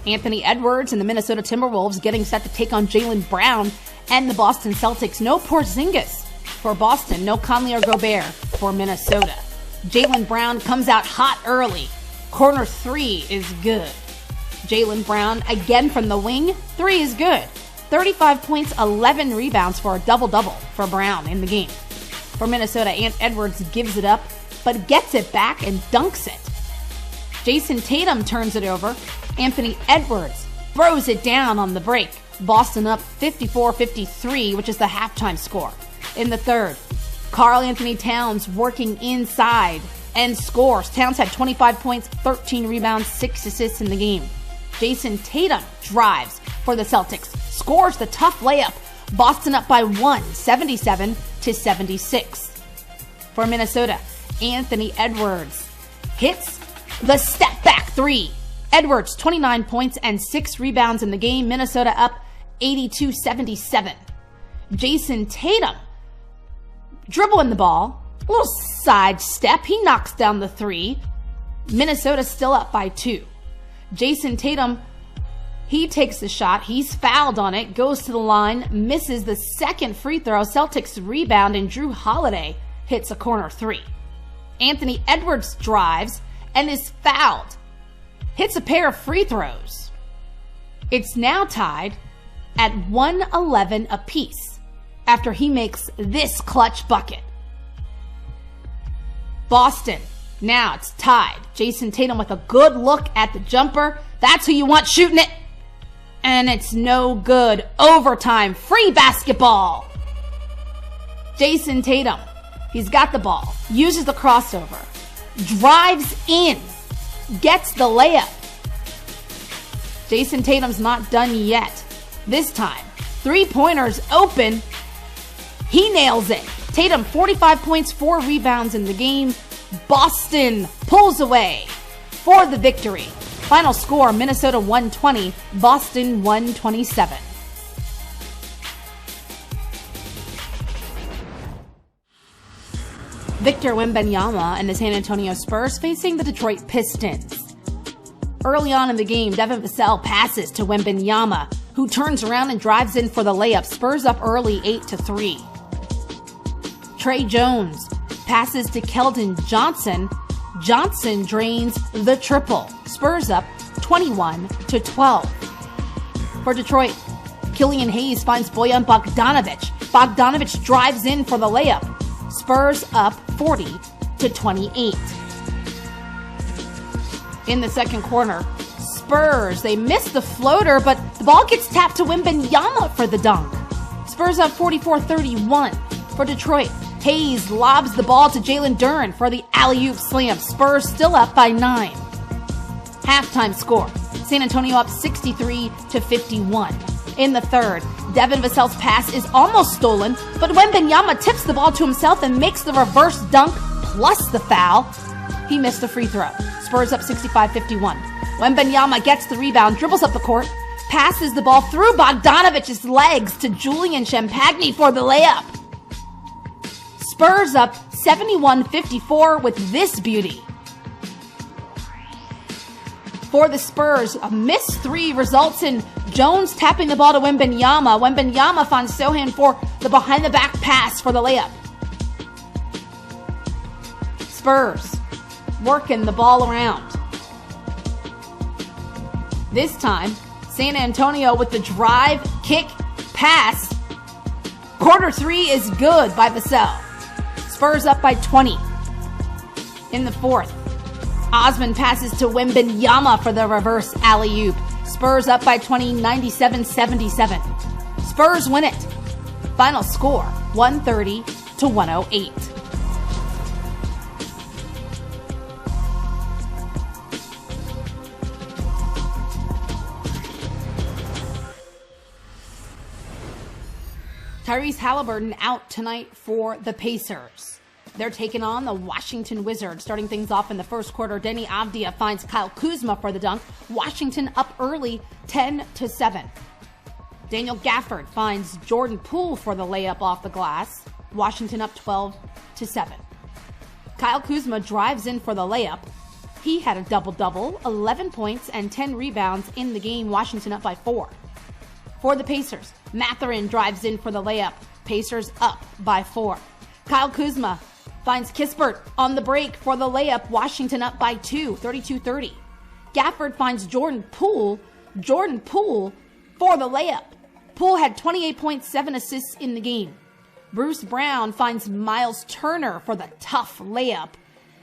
Anthony Edwards and the Minnesota Timberwolves getting set to take on Jaylen Brown and the Boston Celtics. No Porzingis for Boston, no Conley or Gobert for Minnesota. Jaylen Brown comes out hot early. Corner three is good. Jaylen Brown again from the wing. Three is good. 35 points, 11 rebounds for a double-double for Brown in the game. For Minnesota, Edwards gives it up, but gets it back and dunks it. Jason Tatum turns it over. Anthony Edwards throws it down on the break. Boston up 54-53, which is the halftime score. In the third, Karl Anthony Towns working inside and scores. Towns had 25 points, 13 rebounds, 6 assists in the game. Jason Tatum drives for the Celtics, scores the tough layup. Boston up by 1, 77-76. For Minnesota, Anthony Edwards hits the step back three. Edwards, 29 points and 6 rebounds in the game. Minnesota up 82-77. Jason Tatum dribbling the ball, a little side step. He knocks down the three. Minnesota still up by 2. Jason Tatum, he takes the shot. He's fouled on it, goes to the line, misses the second free throw. Celtics rebound, and Drew Holiday hits a corner three. Anthony Edwards drives and is fouled. Hits a pair of free throws. It's now tied at 111 apiece after he makes this clutch bucket. Boston, now it's tied. Jason Tatum with a good look at the jumper. That's who you want shooting it. And it's no good. Overtime, free basketball. Jason Tatum, he's got the ball, uses the crossover, drives in, gets the layup. Jason Tatum's not done yet. This time, three-pointers open. He nails it. Tatum, 45 points, 4 rebounds in the game. Boston pulls away for the victory. Final score, Minnesota 120, Boston 127. Victor Wembanyama and the San Antonio Spurs facing the Detroit Pistons. Early on in the game, Devin Vassell passes to Wembanyama, who turns around and drives in for the layup. Spurs up early 8-3. Trey Jones passes to Keldon Johnson. Johnson drains the triple. Spurs up 21-12. For Detroit, Killian Hayes finds Bojan Bogdanovic. Bogdanovic drives in for the layup. Spurs up 40-28. In the second quarter, Spurs, they miss the floater, but the ball gets tapped to Wembanyama for the dunk. Spurs up 44-31. For Detroit, Hayes lobs the ball to Jalen Duren for the alley-oop slam. Spurs still up by 9. Halftime score, San Antonio up 63-51. In the third, Devin Vassell's pass is almost stolen, but Wembanyama tips the ball to himself and makes the reverse dunk plus the foul. He missed the free throw. Spurs up 65-51. Wembanyama gets the rebound, dribbles up the court, passes the ball through Bogdanovic's legs to Julian Champagny for the layup. Spurs up 71-54 with this beauty. For the Spurs, a missed three results in Jones tapping the ball to Wembanyama. Wembanyama finds Sohan for the behind-the-back pass for the layup. Spurs working the ball around. This time, San Antonio with the drive, kick, pass. Quarter three is good by Vassell. Spurs up by 20. In the fourth, Osman passes to Wembanyama for the reverse alley-oop. Spurs up by 20, 97-77. Spurs win it. Final score, 130-108. Tyrese Halliburton out tonight for the Pacers. They're taking on the Washington Wizards. Starting things off in the first quarter, Denny Avdia finds Kyle Kuzma for the dunk. Washington up early, 10-7. Daniel Gafford finds Jordan Poole for the layup off the glass. Washington up 12-7. Kyle Kuzma drives in for the layup. He had a double-double, 11 points and 10 rebounds in the game. Washington up by 4. For the Pacers, Mathurin drives in for the layup. Pacers up by 4. Kyle Kuzma finds Kispert on the break for the layup. Washington up by 2, 32-30. Gafford finds Jordan Poole for the layup. Poole had 28 points, 7 assists in the game. Bruce Brown finds Miles Turner for the tough layup.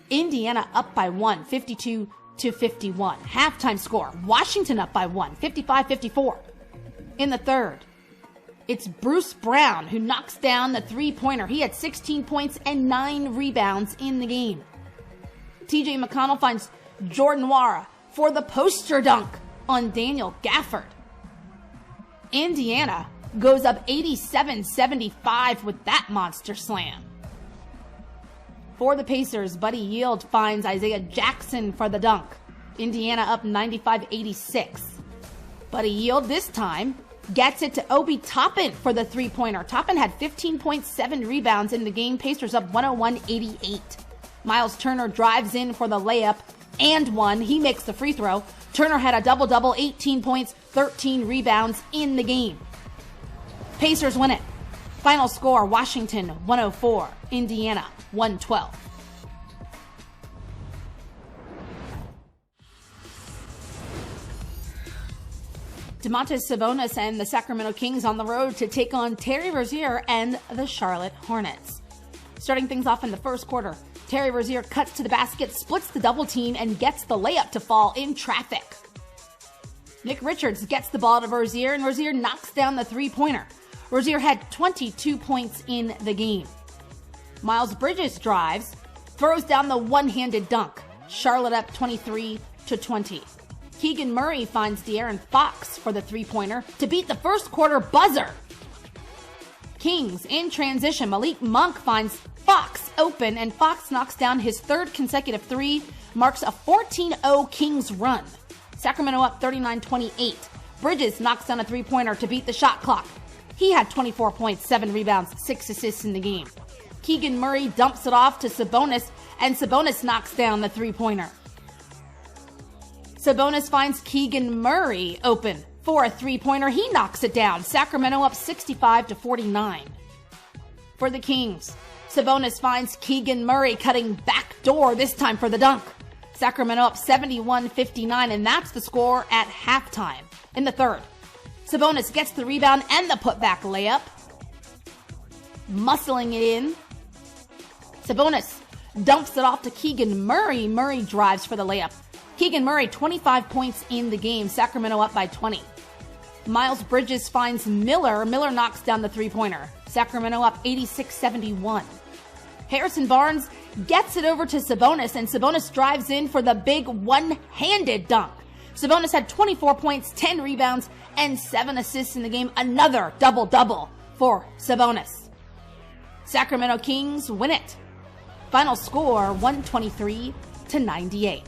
Indiana up by 1, 52-51. Halftime score, Washington up by 1, 55-54. In the third, it's Bruce Brown who knocks down the three-pointer. He had 16 points and 9 rebounds in the game. TJ McConnell finds Jordan Nwora for the poster dunk on Daniel Gafford. Indiana goes up 87-75 with that monster slam. For the Pacers, Buddy Yield finds Isaiah Jackson for the dunk. Indiana up 95-86. Buddy Yield this time gets it to Obi Toppin for the three-pointer. Toppin had 15.7 rebounds in the game. Pacers up 101-88. Miles Turner drives in for the layup and one. He makes the free throw. Turner had a double-double, 18 points, 13 rebounds in the game. Pacers win it. Final score, Washington 104, Indiana 112. Domantas Sabonis and the Sacramento Kings on the road to take on Terry Rozier and the Charlotte Hornets. Starting things off in the first quarter, Terry Rozier cuts to the basket, splits the double team, and gets the layup to fall in traffic. Nick Richards gets the ball to Rozier, and Rozier knocks down the three-pointer. Rozier had 22 points in the game. Miles Bridges drives, throws down the one-handed dunk. Charlotte up 23-20. Keegan Murray finds De'Aaron Fox for the three-pointer to beat the first quarter buzzer. Kings in transition. Malik Monk finds Fox open, and Fox knocks down his third consecutive three, marks a 14-0 Kings run. Sacramento up 39-28. Bridges knocks down a three-pointer to beat the shot clock. He had 24 points, 7 rebounds, 6 assists in the game. Keegan Murray dumps it off to Sabonis, and Sabonis knocks down the three-pointer. Sabonis finds Keegan Murray open for a three-pointer. He knocks it down. Sacramento up 65-49. For the Kings, Sabonis finds Keegan Murray cutting backdoor, this time for the dunk. Sacramento up 71-59, and that's the score at halftime. In the third, Sabonis gets the rebound and the putback layup. Muscling it in. Sabonis dumps it off to Keegan Murray. Murray drives for the layup. Keegan Murray, 25 points in the game. Sacramento up by 20. Miles Bridges finds Miller. Miller knocks down the three-pointer. Sacramento up 86-71. Harrison Barnes gets it over to Sabonis, and Sabonis drives in for the big one-handed dunk. Sabonis had 24 points, 10 rebounds, and 7 assists in the game. Another double-double for Sabonis. Sacramento Kings win it. Final score, 123-98.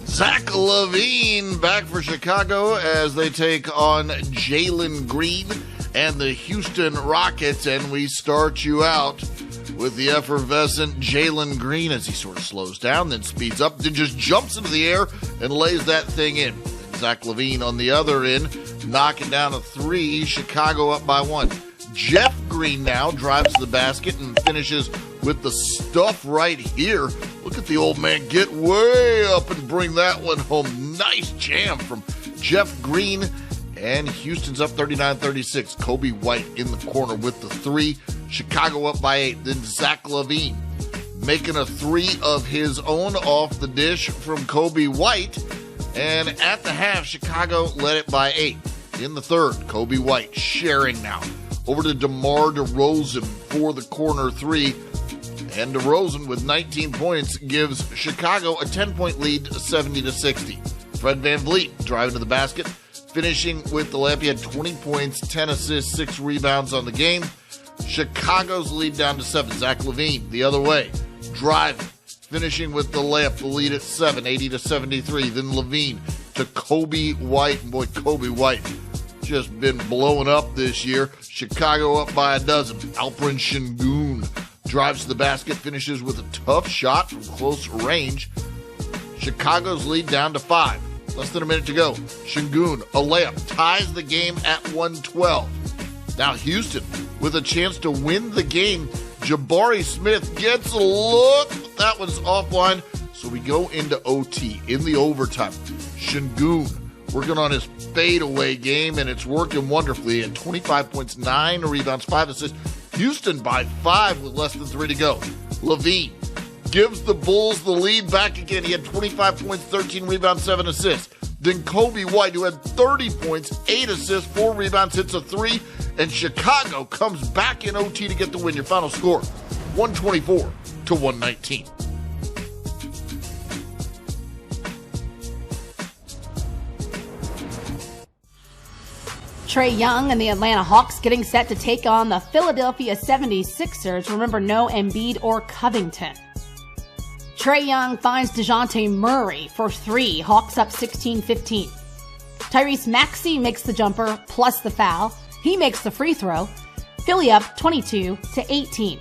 Zach LaVine back for Chicago as they take on Jalen Green and the Houston Rockets. And we start you out with the effervescent Jalen Green as he sort of slows down, then speeds up, then just jumps into the air and lays that thing in. And Zach LaVine on the other end, knocking down a three. Chicago up by 1. Jeff Green now drives to the basket and finishes with the stuff right here. Look at the old man get way up and bring that one home. Nice jam from Jeff Green. And Houston's up 39-36. Kobe White in the corner with the three. Chicago up by 8. Then Zach LaVine making a three of his own off the dish from Kobe White. And at the half, Chicago led it by 8. In the third, Kobe White sharing now. Over to DeMar DeRozan for the corner three. And DeRozan with 19 points gives Chicago a 10-point lead, 70-60. Fred VanVleet driving to the basket, finishing with the layup. He had 20 points, 10 assists, 6 rebounds on the game. Chicago's lead down to 7. Zach LaVine the other way, driving, finishing with the layup. The lead at 7, 80-73. Then LaVine to Kobe White. Boy, Kobe White just been blowing up this year. Chicago up by a dozen. Alperen Şengün drives to the basket, finishes with a tough shot from close range. Chicago's lead down to 5. Less than a minute to go. Şengün, a layup, ties the game at 112. Now Houston with a chance to win the game. Jabari Smith gets a look. That one's offline. So we go into OT in the overtime. Şengün working on his fadeaway game, and it's working wonderfully at 25 points, 9 rebounds, 5 assists. Houston by 5 with less than 3 to go. LaVine gives the Bulls the lead back again. He had 25 points, 13 rebounds, 7 assists. Then Kobe White, who had 30 points, 8 assists, 4 rebounds, hits a 3. And Chicago comes back in OT to get the win. Your final score, 124-119. Trae Young and the Atlanta Hawks getting set to take on the Philadelphia 76ers. Remember, no Embiid or Covington. Trae Young finds DeJounte Murray for 3. Hawks up 16-15. Tyrese Maxey makes the jumper plus the foul. He makes the free throw. Philly up 22-18.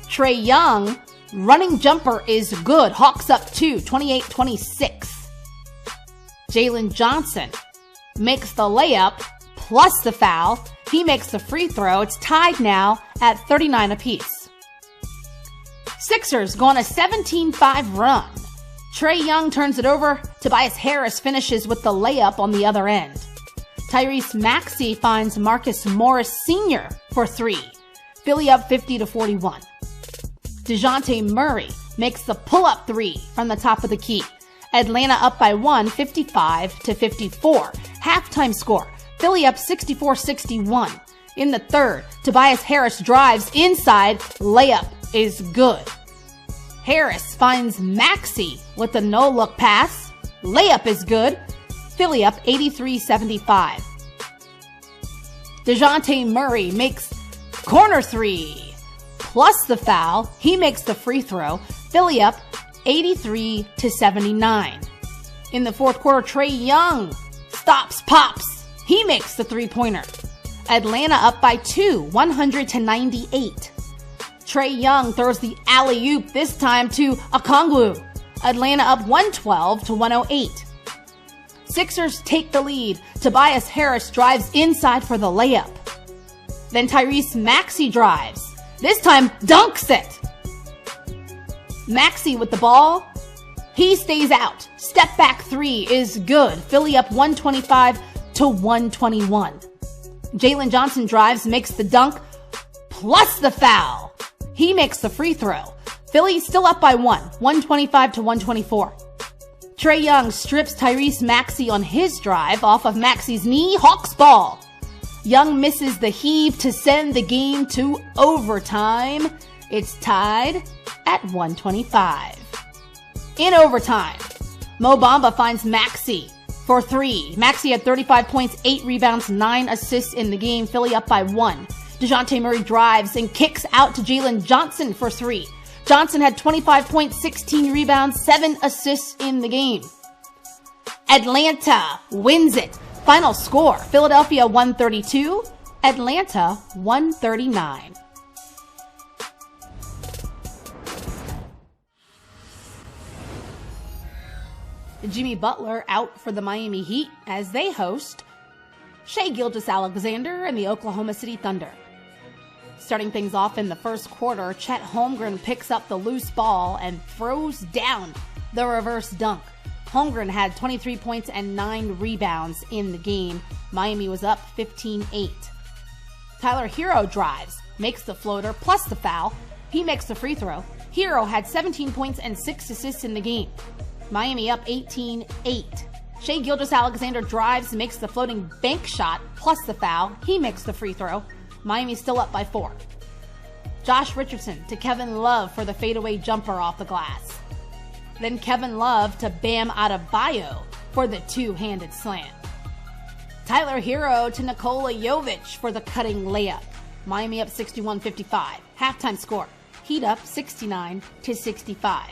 Trae Young running jumper is good. Hawks up 2, 28-26. Jalen Johnson makes the layup plus the foul. He makes the free throw. It's tied now at 39 apiece. Sixers go on a 17-5 run. Trae Young turns it over. Tobias Harris finishes with the layup on the other end. Tyrese Maxey finds Marcus Morris Sr. for 3. Philly up 50-41. DeJounte Murray makes the pull-up 3 from the top of the key. Atlanta up by 1, 55-54. Halftime score, Philly up 64-61. In the third, Tobias Harris drives inside. Layup is good. Harris finds Maxey with the no-look pass. Layup is good. Philly up 83-75. DeJounte Murray makes corner 3 plus the foul. He makes the free throw. Philly up 83-79. In the fourth quarter, Trae Young stops, pops. He makes the three-pointer. Atlanta up by 2, 100-98. Trae Young throws the alley-oop, this time to Okongwu. Atlanta up 112-108. Sixers take the lead. Tobias Harris drives inside for the layup. Then Tyrese Maxey drives. This time, dunks it. Maxey with the ball. He stays out. Step back 3 is good. Philly up 125-121. Jalen Johnson drives, makes the dunk, plus the foul. He makes the free throw. Philly still up by 1, 125-124. Trae Young strips Tyrese Maxey on his drive off of Maxey's knee. Hawks ball. Young misses the heave to send the game to overtime. It's tied at 125. In overtime, Mo Bamba finds Maxey for 3. Maxey had 35 points, 8 rebounds, 9 assists in the game. Philly up by 1. DeJounte Murray drives and kicks out to Jalen Johnson for 3. Johnson had 25 points, 16 rebounds, 7 assists in the game. Atlanta wins it. Final score, Philadelphia 132, Atlanta 139. Jimmy Butler out for the Miami Heat as they host Shai Gilgeous-Alexander and the Oklahoma City Thunder. Starting things off in the first quarter, Chet Holmgren picks up the loose ball and throws down the reverse dunk. Holmgren had 23 points and 9 rebounds in the game. Miami was up 15-8. Tyler Hero drives, makes the floater plus the foul. He makes the free throw. Hero had 17 points and 6 assists in the game. Miami up 18-8. Shai Gilgeous-Alexander drives, makes the floating bank shot plus the foul. He makes the free throw. Miami still up by 4. Josh Richardson to Kevin Love for the fadeaway jumper off the glass. Then Kevin Love to Bam Adebayo for the two-handed slam. Tyler Hero to Nikola Jovic for the cutting layup. Miami up 61-55. Halftime score, Heat up 69-65.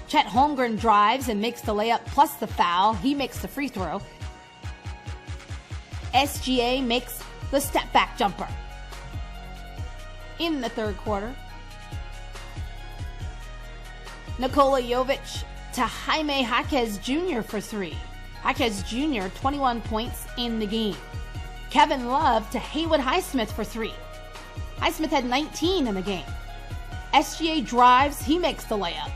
Chet Holmgren drives and makes the layup plus the foul. He makes the free throw. SGA makes the step back jumper. In the third quarter, Nikola Jovic to Jaime Jaquez Jr. for three. Jaquez Jr., 21 points in the game. Kevin Love to Haywood Highsmith for three. Highsmith had 19 in the game. SGA drives, he makes the layup.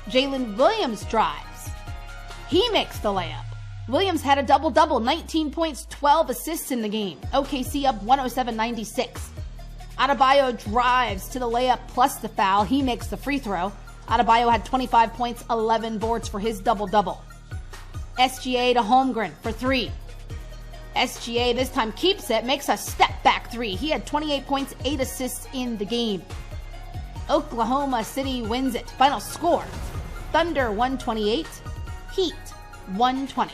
Jalen Williams drives. He makes the layup. Williams had a double-double, 19 points, 12 assists in the game. OKC up 107-96. Adebayo drives to the layup plus the foul. He makes the free throw. Adebayo had 25 points, 11 boards for his double-double. SGA to Holmgren for three. SGA this time keeps it, makes a step-back three. He had 28 points, 8 assists in the game. Oklahoma City wins it. Final score, Thunder 128, Heat 120.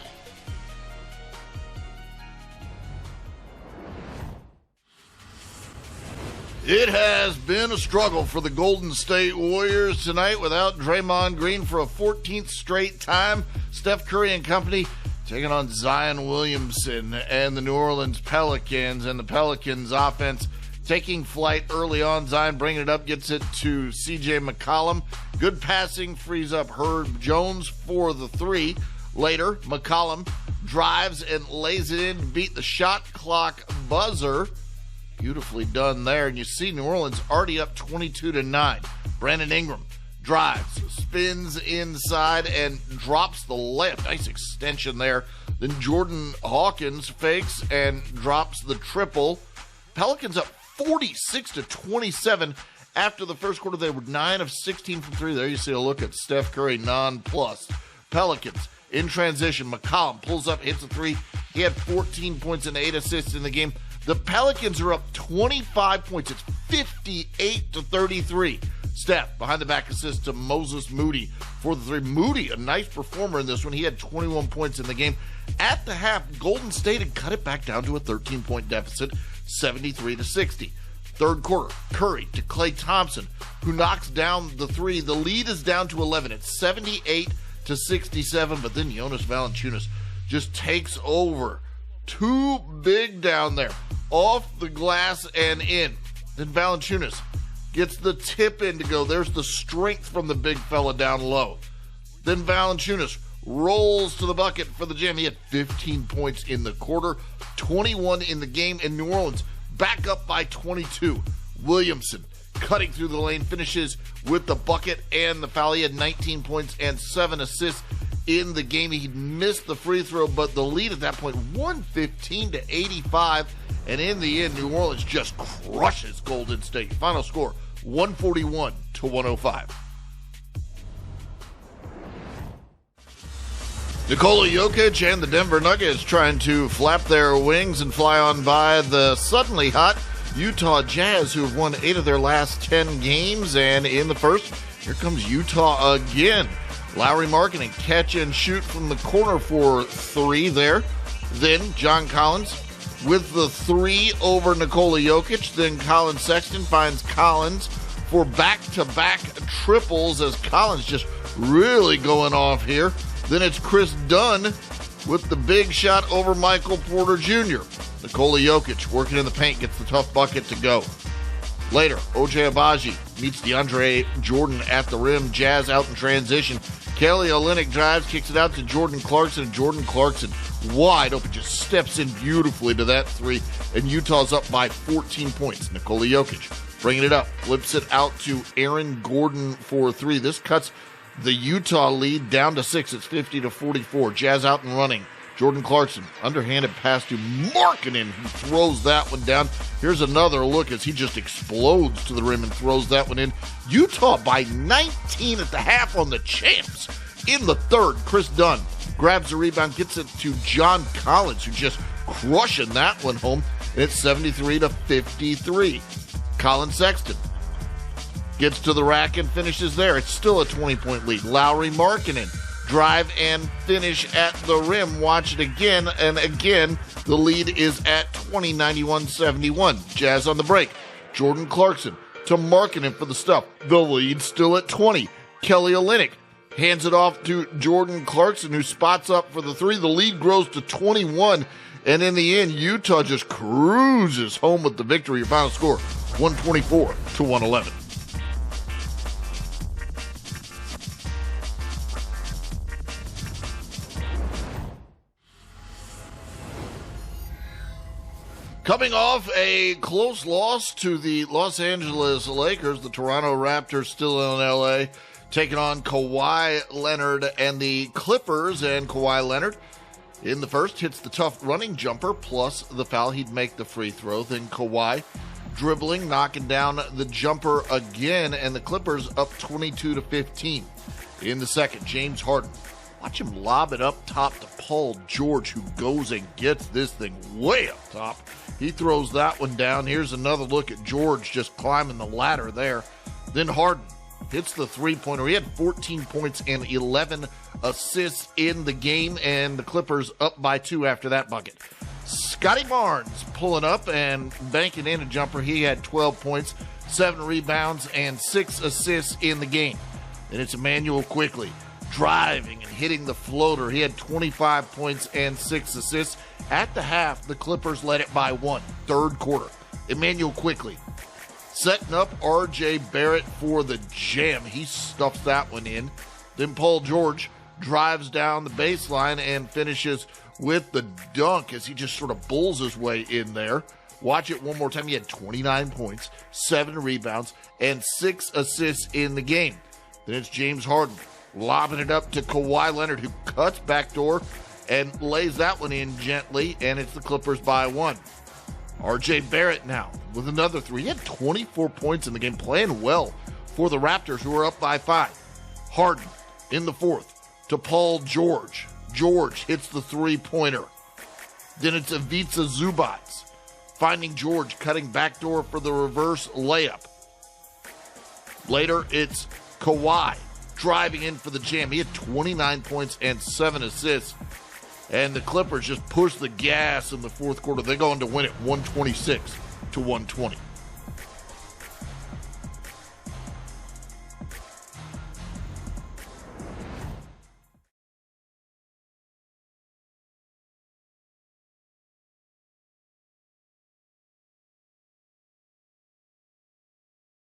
It has been a struggle for the Golden State Warriors tonight without Draymond Green for a 14th straight time. Steph Curry and company taking on Zion Williamson and the New Orleans Pelicans, and the Pelicans offense taking flight early on. Zion bringing it up, gets it to C.J. McCollum. Good passing, frees up Herb Jones for the three. Later, McCollum drives and lays it in to beat the shot clock buzzer. Beautifully done there. And you see New Orleans already up 22-9. Brandon Ingram drives, spins inside, and drops the layup. Nice extension there. Then Jordan Hawkins fakes and drops the triple. Pelicans up 46-27. After the first quarter, they were 9 of 16 from three. There you see a look at Steph Curry nonplussed. Pelicans in transition. McCollum pulls up, hits a three. He had 14 points and 8 assists in the game. The Pelicans are up 25 points. It's 58-33. Steph behind the back assist to Moses Moody for the three. Moody, a nice performer in this one. He had 21 points in the game. At the half, Golden State had cut it back down to a 13-point deficit, 73-60. Third quarter, Curry to Klay Thompson, who knocks down the three. The lead is down to 11. It's 78-67, but then Jonas Valanciunas just takes over. Too big down there. Off the glass and in. Then Valanciunas gets the tip in to go. There's the strength from the big fella down low. Then Valanciunas rolls to the bucket for the jam. He had 15 points in the quarter, 21 in the game, and New Orleans back up by 22. Williamson cutting through the lane, finishes with the bucket and the foul. He had 19 points and 7 assists in the game. He missed the free throw, but the lead at that point, 115-85. And in the end, New Orleans just crushes Golden State. Final score, 141-105. Nikola Jokic and the Denver Nuggets trying to flap their wings and fly on by the suddenly hot Utah Jazz, who have won 8 of their last 10 games. And in the first, here comes Utah again. Lauri Markkanen catch and shoot from the corner for 3 there. Then John Collins with the 3 over Nikola Jokic. Then Colin Sexton finds Collins for back-to-back triples as Collins just really going off here. Then it's Chris Dunn with the big shot over Michael Porter Jr. Nikola Jokic working in the paint, gets the tough bucket to go. Later, OJ Abaji meets DeAndre Jordan at the rim. Jazz out in transition. Kelly Olynyk drives, kicks it out to Jordan Clarkson. Jordan Clarkson wide open, just steps in beautifully to that 3. And Utah's up by 14 points. Nikola Jokic bringing it up, flips it out to Aaron Gordon for 3. This cuts the Utah lead down to 6. It's 50-44. Jazz out and running. Jordan Clarkson, underhanded pass to Markkanen, who throws that one down. Here's another look as he just explodes to the rim and throws that one in. Utah by 19 at the half on the champs. In the third, Chris Dunn grabs the rebound, gets it to John Collins, who just crushing that one home. And it's 73-53. Colin Sexton gets to the rack and finishes there. It's still a 20-point lead. Lauri Markkanen drive and finish at the rim. Watch it again and again. The lead is at 20, 91-71. Jazz on the break. Jordan Clarkson to Markkanen for the stuff. The lead still at 20. Kelly Olynyk hands it off to Jordan Clarkson, who spots up for the 3. The lead grows to 21. And in the end, Utah just cruises home with the victory. Your final score, 124-111. Coming off a close loss to the Los Angeles Lakers, the Toronto Raptors still in LA, taking on Kawhi Leonard and the Clippers. And Kawhi Leonard, in the first, hits the tough running jumper, plus the foul. He'd make the free throw. Then Kawhi dribbling, knocking down the jumper again, and the Clippers up 22-15. In the second, James Harden. Watch him lob it up top to Paul George, who goes and gets this thing way up top. He throws that one down. Here's another look at George just climbing the ladder there. Then Harden hits the three-pointer. He had 14 points and 11 assists in the game, and the Clippers up by 2 after that bucket. Scotty Barnes pulling up and banking in a jumper. He had 12 points, 7 rebounds, and 6 assists in the game. And it's Emmanuel Quickley driving and hitting the floater. He had 25 points and 6 assists. At the half, the Clippers led it by 1. Third quarter, Emmanuel Quickley setting up R.J. Barrett for the jam. He stuffs that one in. Then Paul George drives down the baseline and finishes with the dunk as he just sort of bulls his way in there. Watch it one more time. He had 29 points, 7 rebounds, and 6 assists in the game. Then it's James Harden lobbing it up to Kawhi Leonard, who cuts backdoor and lays that one in gently, and it's the Clippers by 1. R.J. Barrett now with another 3. He had 24 points in the game, playing well for the Raptors, who are up by 5. Harden in the fourth to Paul George. George hits the three-pointer. Then it's Ivica Zubac finding George, cutting backdoor for the reverse layup. Later, it's Kawhi driving in for the jam. He had 29 points and 7 assists. And the Clippers just push the gas in the fourth quarter. They go on to win it 126-120.